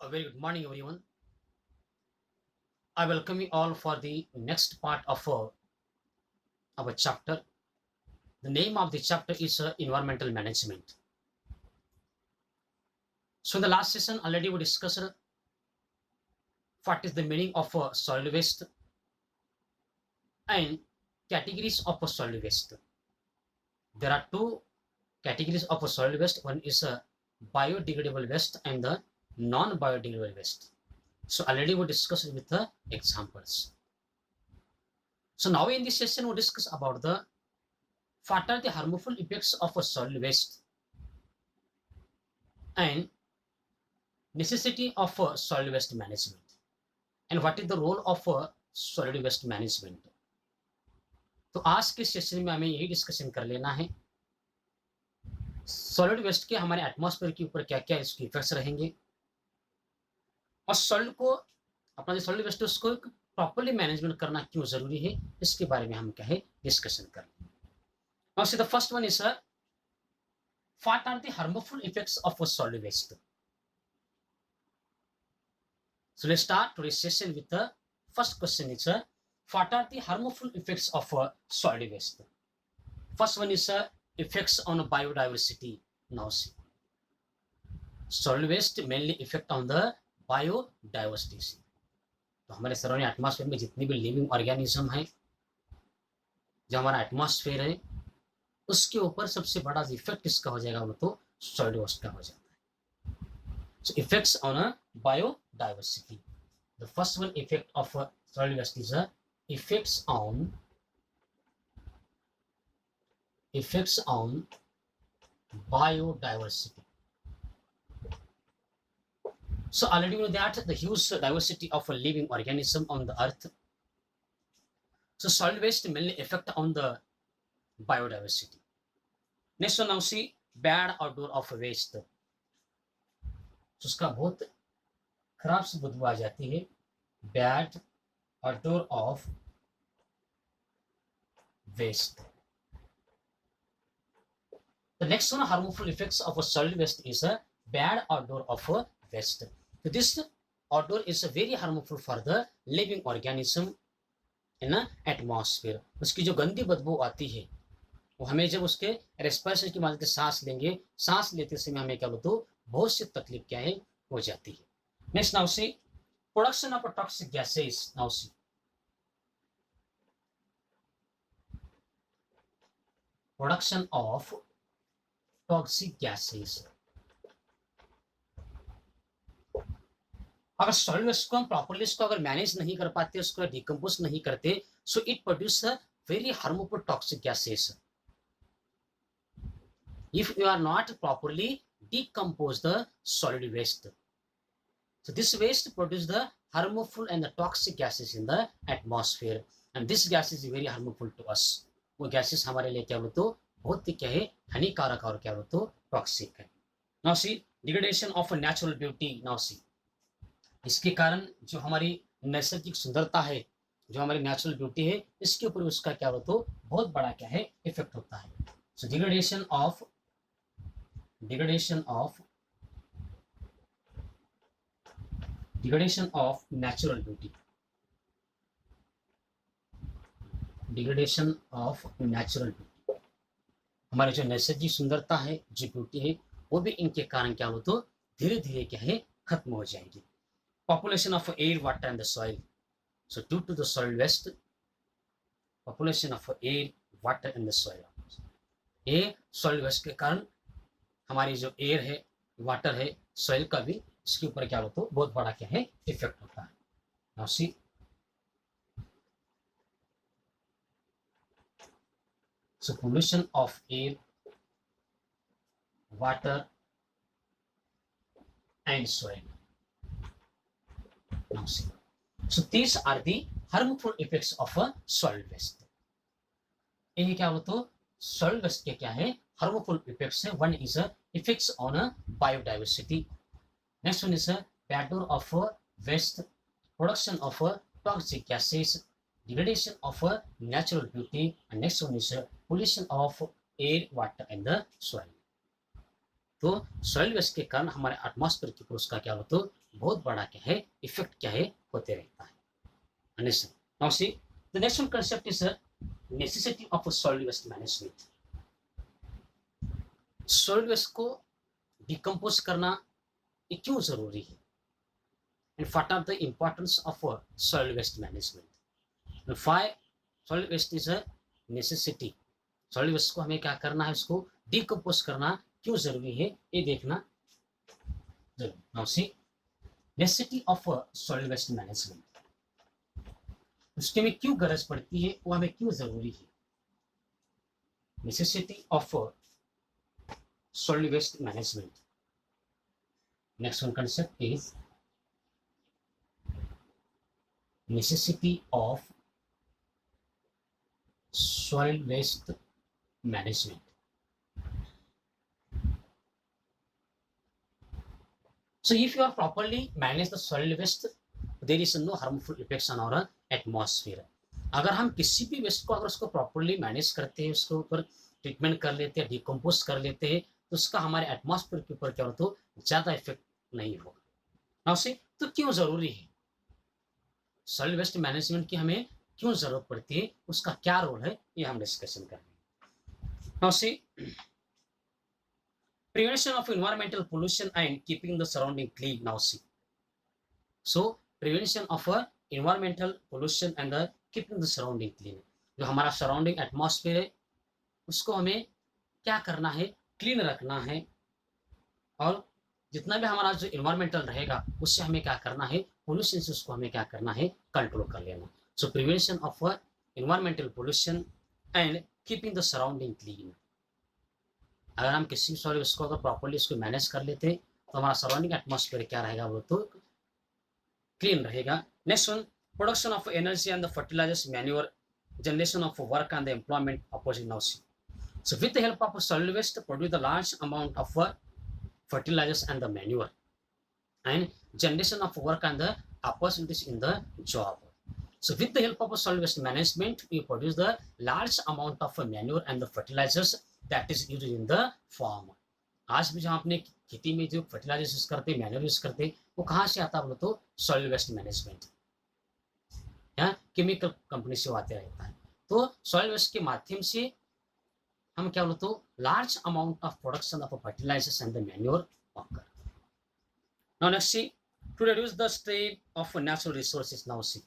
A very good morning, everyone. I welcome you all for the next part of our chapter. The name of the chapter is Environmental Management. So, in the last session, already we discussed what is the meaning of solid waste and categories of solid waste. There are two categories of solid waste. One is biodegradable waste and the non-biodegradable waste. So, already we discussed with the examples. So, now in this session, we discuss about the what are the harmful effects of a solid waste and necessity of a solid waste management and what is the role of a solid waste management. तो आज के session में हमें यही discussion कर लेना है solid waste के हमारे एटमॉस्फेयर के ऊपर क्या क्या इसके इफेक्ट्स रहेंगे और सॉलिड को अपना जो सॉलिड वेस्ट है उसको प्रॉपर्ली मैनेजमेंट करना क्यों जरूरी है इसके बारे में हम क्या है डिस्कशन कर लेंगे. Now, see, the first one is what are the harmful effects of a solid waste? So let's start today's session with the first question. Is what are the harmful effects of a solid waste? First one is effects on biodiversity. Now see, solid waste mainly affect on the biodiversity. तो हमारे surrounding atmosphere में जितनी भी living organism है जो हमारा atmosphere है उसके ऊपर सबसे बड़ा इफेक्ट इसका हो जाएगा वो तो सॉलिड वेस्ट का हो जाता है. So effects on a biodiversity. The first one effect of solid waste is effects on biodiversity. So already we know that the huge diversity of a living organism on the earth. So solid waste mainly affect on the biodiversity. Next one now see bad odor of waste. तो उसका बहुत खराब सी बदबू आ जाती है. Bad odor of waste. The next one harmful effects of a solid waste is a bad odor of a waste. So this odor is very harmful for the living organism in the atmosphere. उसकी जो गंदी बदबू आती है वो हमें जब उसके रेस्पिरेशन की मदद से सांस लेंगे, सांस लेते समय हमें क्या बोलते हो बहुत सी तकलीफ क्या है हो जाती है. Next now C production of toxic gases. Now see production of toxic gases. अगर सॉलिड वेस्ट को हम प्रॉपर्ली इसको अगर मैनेज नहीं कर पाते, उसको डिकम्पोज नहीं करते, so it produce very harmful toxic gases. If you are not properly decompose the solid waste, so this waste produce the harmful and the toxic gases in the atmosphere, and this gas is very harmful to us. वो gases हमारे लिए क्या बोलते हो बहुत ही क्या है हानिकारक और क्या बोलते हो टॉक्सिक है. Now see degradation of natural beauty. Now see इसके कारण जो हमारी नैसर्गिक सुंदरता है, जो हमारी नेचुरल ब्यूटी है, इसके ऊपर उसका क्या बोलते हो बहुत बड़ा क्या है इफेक्ट होता है. सो degradation of natural beauty. Degradation of natural beauty. हमारे जो नैसर्गिक सुंदरता है, जो ब्यूटी है, वो भी इनके कारण क्या बोलते हो धीरे धीरे क्या है खत्म हो जाएगी. Population of air, water and the soil. So due to the solid waste, population of air, water and the soil. ये सॉलिड वेस्ट के कारण हमारी जो एयर है, वाटर है, सॉइल का भी इसके ऊपर क्या होता है बहुत बड़ा क्या है इफेक्ट होता है. Now see so pollution of air, water and soil. Now see, so these are the harmful effects of a solid waste. ये क्या बोलते हो solid waste के क्या है harmful effects है. One is effects on a biodiversity. Next one is bad odor of waste, production of toxic gases, degradation of natural beauty, and next one is pollution of air, water, and the soil. तो soil waste के कारण हमारे atmosphere के ऊपर उसका क्या होता है, बहुत बड़ा क्या है इफेक्ट क्या है होते रहता है। Understand? Now see, the next one concept is a necessity of a solid waste management. Solid waste को डिकम्पोज करना ये क्यों जरूरी है, and what are the importance of solid waste management. Five solid waste is a necessity. Solid waste को हमें क्या करना है, उसको डिकम्पोज करना क्यों जरूरी है ये देखना जरूरी। Now see, necessity of solid waste management, उसके में क्यों गरज पड़ती है, वो हमें क्यों जरूरी है। Necessity of solid waste management. Next one concept is necessity of solid waste management. So if you are properly manage the solid waste, there is no harmful effects on our atmosphere. अगर हम किसी भी waste को अगर उसको properly manage करते हैं, उसके ऊपर ट्रीटमेंट कर लेते हैं, डिकम्पोज कर लेते हैं, तो उसका हमारे एटमॉस्फेयर के ऊपर क्या होता है, ज्यादा इफेक्ट नहीं होगा। नाउ से तो क्यों जरूरी है सॉलिड वेस्ट मैनेजमेंट की, हमें क्यों जरूरत पड़ती है, उसका क्या रोल है, ये हम डिस्कशन करेंगे। नाउ से prevention of environmental pollution and keeping the surrounding clean. Now see, so prevention of environmental pollution and the keeping the surrounding clean, जो हमारा सराउंडिंग एटमॉस्फेयर है उसको हमें क्या करना है, क्लीन रखना है, और जितना भी हमारा जो इन्वायरमेंटल रहेगा उससे हमें क्या करना है, पोल्यूशन से उसको हमें क्या करना है, कंट्रोल कर लेना। सो prevention of environmental pollution and keeping the surrounding clean. अगर हम किसी सॉरी उसको अगर प्रॉपरली उसको मैनेज कर लेते तो हमारा सराउंडिंग एटमॉस्फेयर क्या रहेगा, वो तो क्लीन रहेगा। Next one, production of energy and the fertilizers, manure, generation of work and the employment opposite now. So with the help of solid waste, produce the large amount of fertilizers and the manure, and generation of work and the opportunities in the job. So with the help of solid waste management, we produce the large amount of manure and the fertilizers that is used in the farm. आज भी जहाँ अपने खेती में जो fertilisers use करते, manure use करते, वो कहाँ से आता बोलो तो सॉलिड वेस्ट मैनेजमेंट या केमिकल कंपनी से आते रहता है। तो सॉइल वेस्ट के माध्यम से हम क्या बोलते हो, large amount of production of fertilizers and the manure occur. Now next see, to reduce the strain of natural resources. Now see,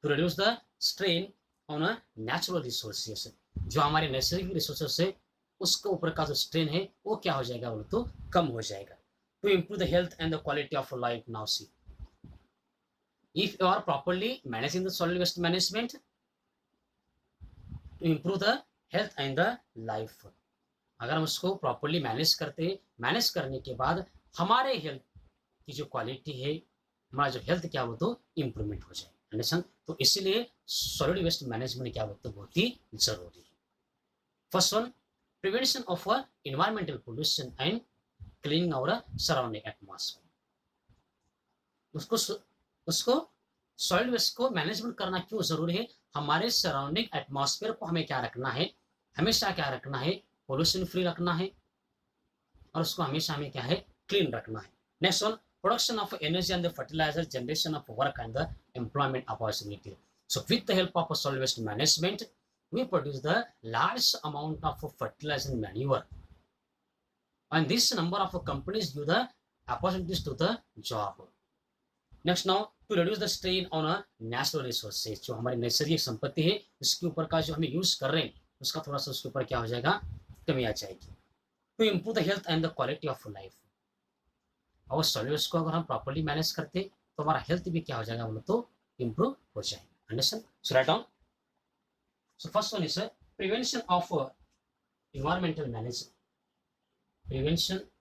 to reduce the strain on a natural resources, जो हमारे नैसर्गिक रिसोर्सेस है उसके ऊपर का जो strain है वो क्या हो जाएगा बोलो तो कम हो जाएगा। To improve the health and the quality of life. Now see, if you are properly managing the solid waste management to improve the health and the life, अगर हम उसको प्रॉपरली मैनेज करते, मैनेज करने के बाद हमारे हेल्थ की जो क्वालिटी है, हमारा जो हेल्थ क्या हो तो इम्प्रूवमेंट हो जाए। अंडरस्टैंड? तो इसीलिए सॉलिड वेस्ट मैनेजमेंट क्या होता है, बहुत ही जरूरी है। First one, prevention of environmental pollution and cleaning our surrounding atmosphere. उसको सॉइल वेस्ट को मैनेजमेंट करना क्यों जरूरी है, हमारे सराउंडिंग एटमॉस्फेयर को हमें क्या रखना है, हमेशा क्या रखना है, पोल्यूशन फ्री रखना है, और उसको हमेशा हमें क्या है, क्लीन रखना है। Next one, production of energy and the fertilizer, generation of work and the employment opportunity. So with the help of solid waste management we produce the large amount of fertilizer and manure, and this number of companies give the opportunities to the job. Next now, to reduce the strain on natural resources, जो हमारी नैसर्गिक संपत्ति है उसके ऊपर का जो हमें यूज कर रहे हैं उसका थोड़ा सा उसके ऊपर क्या हो जाएगा, कमी आ जाएगी। To improve the health and the quality of life, और सॉल्यूट्स को अगर हम प्रॉपरली मैनेज करते तो हमारा हेल्थ भी क्या हो जाएगा बोलो तो इम्प्रूव हो जाएगा। Understand? So write down. So first one is prevention of environmental management, prevention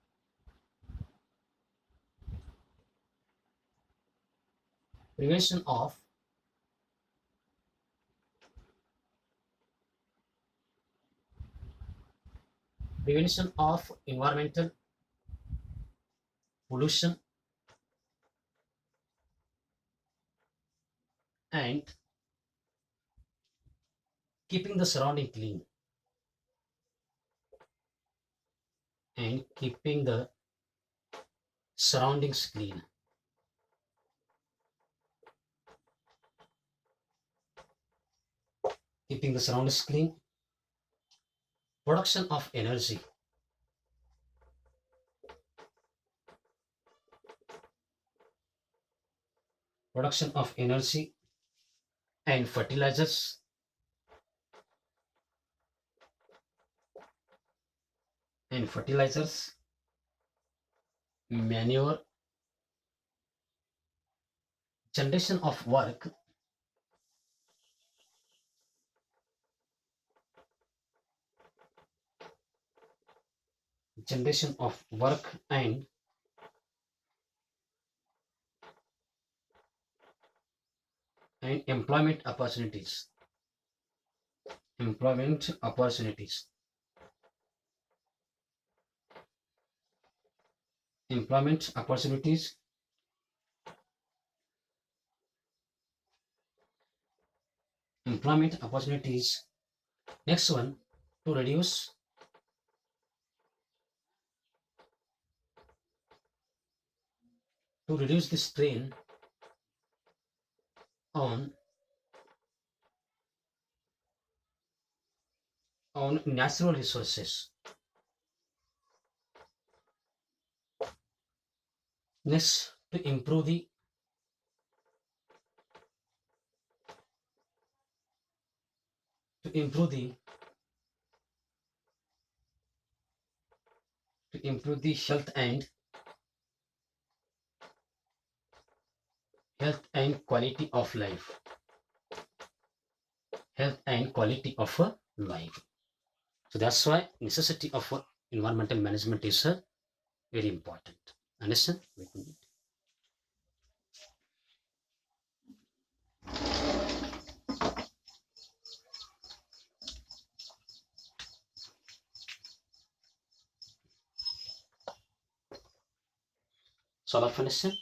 of environmental pollution and keeping the surrounding clean. and keeping the surroundings clean. Keeping the surroundings clean. Production of energy. Production of energy and fertilizers. And fertilizers, manure, generation of work, and employment opportunities. Employment opportunities. Employment opportunities. Employment opportunities. Next one, to reduce the strain on natural resources. Next, to improve the health and quality of life. Health and quality of life. So that's why necessity of environmental management is very important. Understand? So all of understand?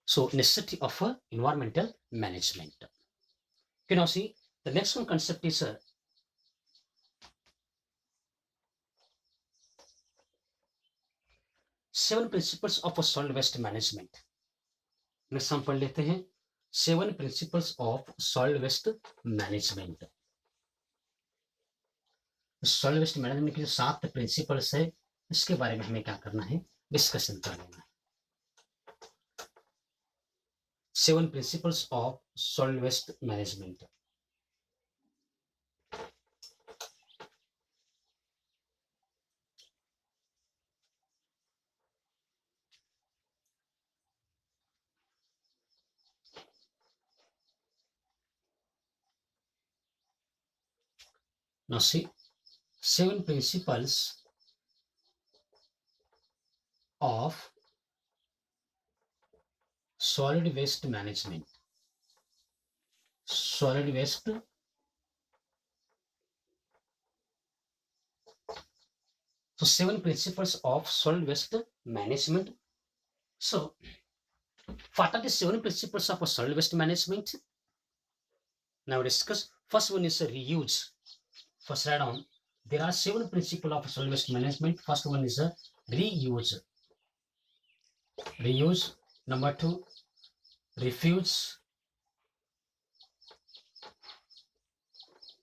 So necessity of environmental management. You now see the next one concept is 7 principles of a solid waste management. Next हम पढ़ लेते हैं 7 principles of solid waste management. Solid waste management के जो 7 principles है इसके बारे में हमें क्या करना है, डिस्कशन कर लेना है. 7 principles of solid waste management. Now see 7 principles of solid waste management. Solid waste. So 7 principles of solid waste management. So what are the 7 principles of solid waste management? Now discuss. First one is reuse. First write down. There are 7 principles of solid waste management. First one is reuse. Reuse. Number 2, refuse.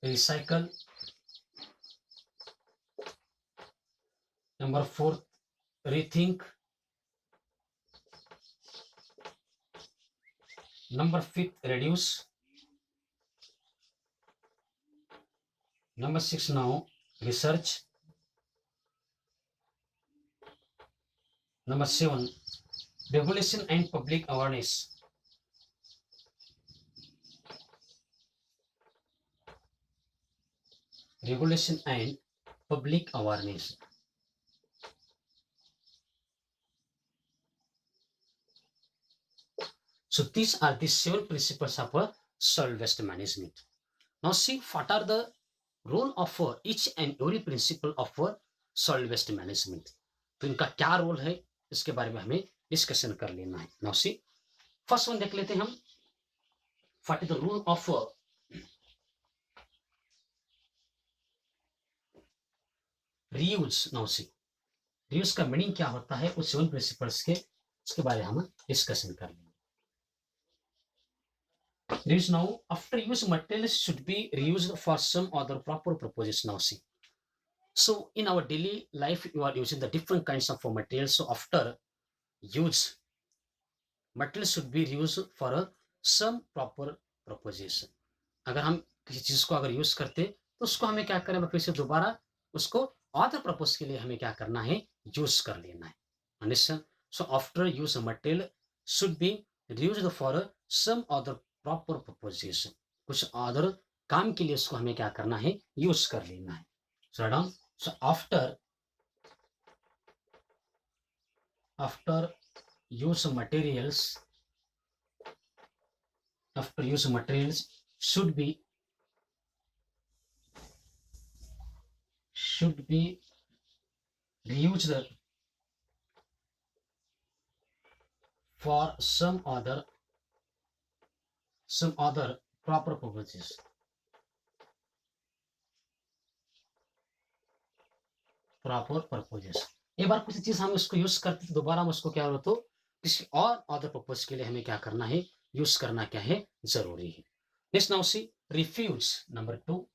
Recycle. Number 4, rethink. Number 5, reduce. Number 6 now, research. Number 7, regulation and public awareness. Regulation and public awareness. So these are the 7 principles of solid waste management. Now see what are the role of each and every principle of solid waste management. तो इनका क्या role है इसके बारे में हमें discussion कर लेना है. नाउ सी फर्स्ट वन देख लेते हैं हम. What is the rule of reuse. Now see reuse का मीनिंग क्या होता है, उस 7 प्रिंसिपल्स के उसके बारे में हम डिस्कशन कर लेंगे। Reuse now, after use materials should be reused for some other proper purposes now see. So in our daily life, you are using the different kinds of materials. So after use, materials should be reused for some proper proposition. अगर हम किसी चीज को अगर use करते तो उसको हमें क्या करना है, फिर से दोबारा उसको अदर पर्पस के लिए हमें क्या करना है, यूज कर लेना है। Understand? So after use material should be reused for some other proper proposition, कुछ अदर काम के लिए उसको हमें क्या करना है, यूज कर लेना है। So down, so after use materials after use materials should be reused for some other proper purposes. Proper purposes, एक बार किसी चीज हम उसको यूज करते तो दोबारा हम उसको क्या हो तो किसी और अदर पर्पज के लिए हमें क्या करना है, यूज करना क्या है, जरूरी है। Next now see refuse number 2।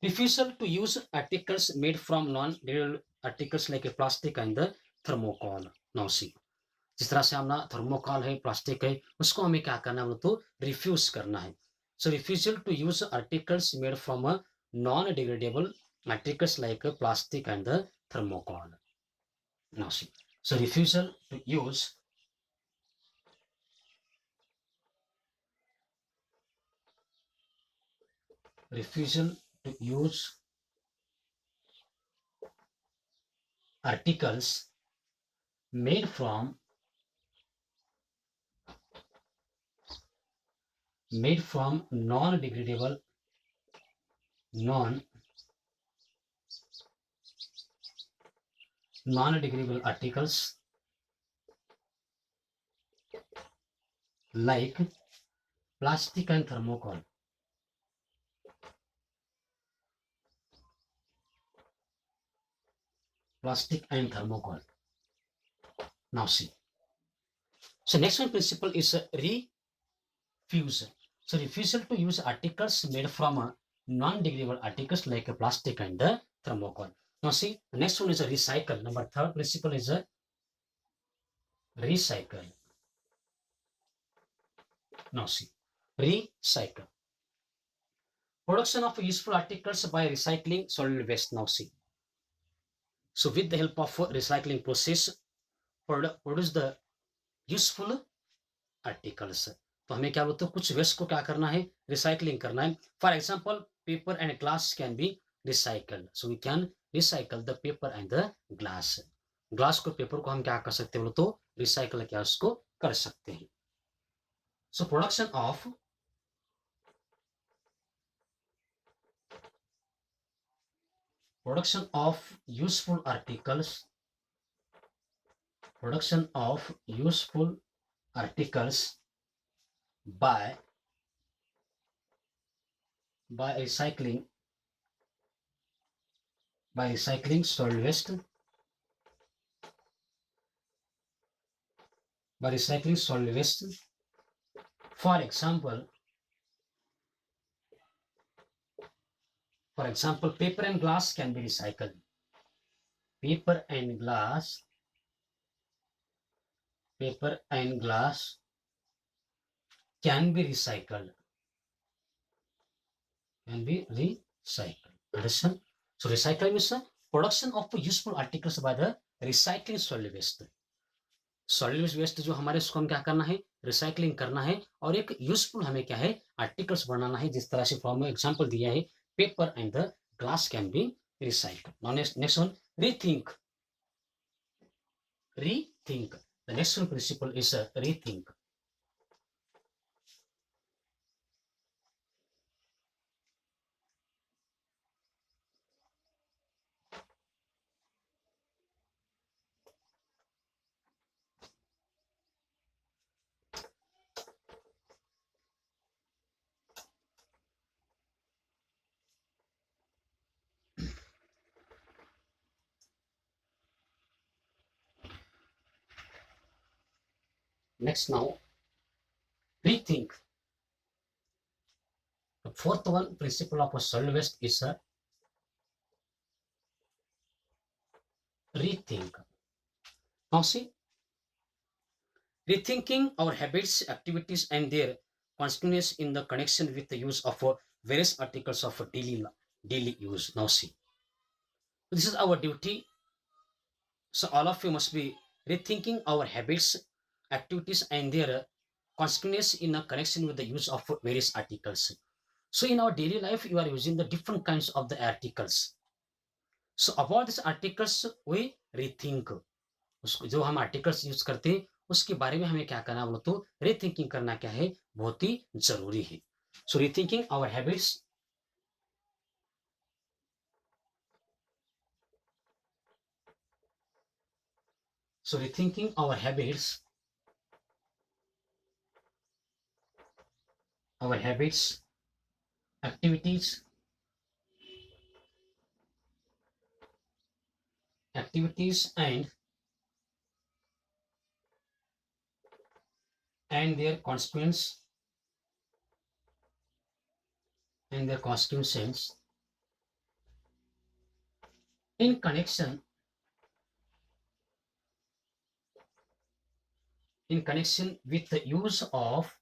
refusal to use articles made from non-degradable articles like a plastic and the thermocol. Now see, जिस तरह से हम ना थर्मोकॉल है, प्लास्टिक है, उसको हमें क्या करना है तो रिफ्यूज करना है। So refusal to use articles made from a non degradable articles like plastic and the thermocol. Now see, so refusal to use articles made from non-degradable articles like plastic and thermocol. Now see. So next one principle is refusal. So refusal to use articles made from non-degradable articles like plastic and the thermocol. Now see, the next one is a recycle. Number 3rd principle is a recycle. Now see, recycle. Production of useful articles by recycling solid waste. Now see. So with the help of recycling process, produce the useful articles. तो हमें क्या बोलते हैं, कुछ waste को क्या करना है, रिसाइकलिंग करना है। For example paper and glass can be recycled, so we can recycle the paper and the glass. Glass को, पेपर को हम क्या कर सकते हैं बोलो तो रिसाइकल क्या उसको कर सकते हैं। So production of useful articles by recycling solid waste, for example paper and glass can be recycled. paper and glass can be recycled. Understand? So recycling is the production of useful articles by the recycling solid waste. Solid waste जो हमारे, उसको हम क्या करना है, recycling करना है, और एक यूजफुल हमें क्या है, आर्टिकल्स बनाना है। जिस तरह से फॉर्म में एग्जांपल दिया है, paper and the glass can be recycled. Next one, rethink. The next one principle is rethink. Next now, rethink. The fourth one principle of a solid waste is a rethink. Now see, rethinking our habits, activities, and their consequences in the connection with the use of various articles of daily use. Now see, this is our duty. So all of you must be rethinking our habits, activities, and their consequences in a connection with the use of various articles. So in our daily life, you are using the different kinds of the articles. So about these articles, we rethink. उसको जो हम articles use करते हैं उसके बारे में हमें क्या करना, बोलो तो रीथिंकिंग करना क्या है, बहुत ही जरूरी है. So rethinking our habits. So rethinking our habits, activities, and their consequence and their consequences in connection with the use of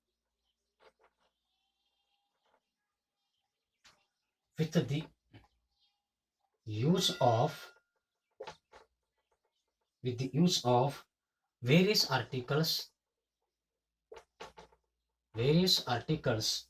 use of various articles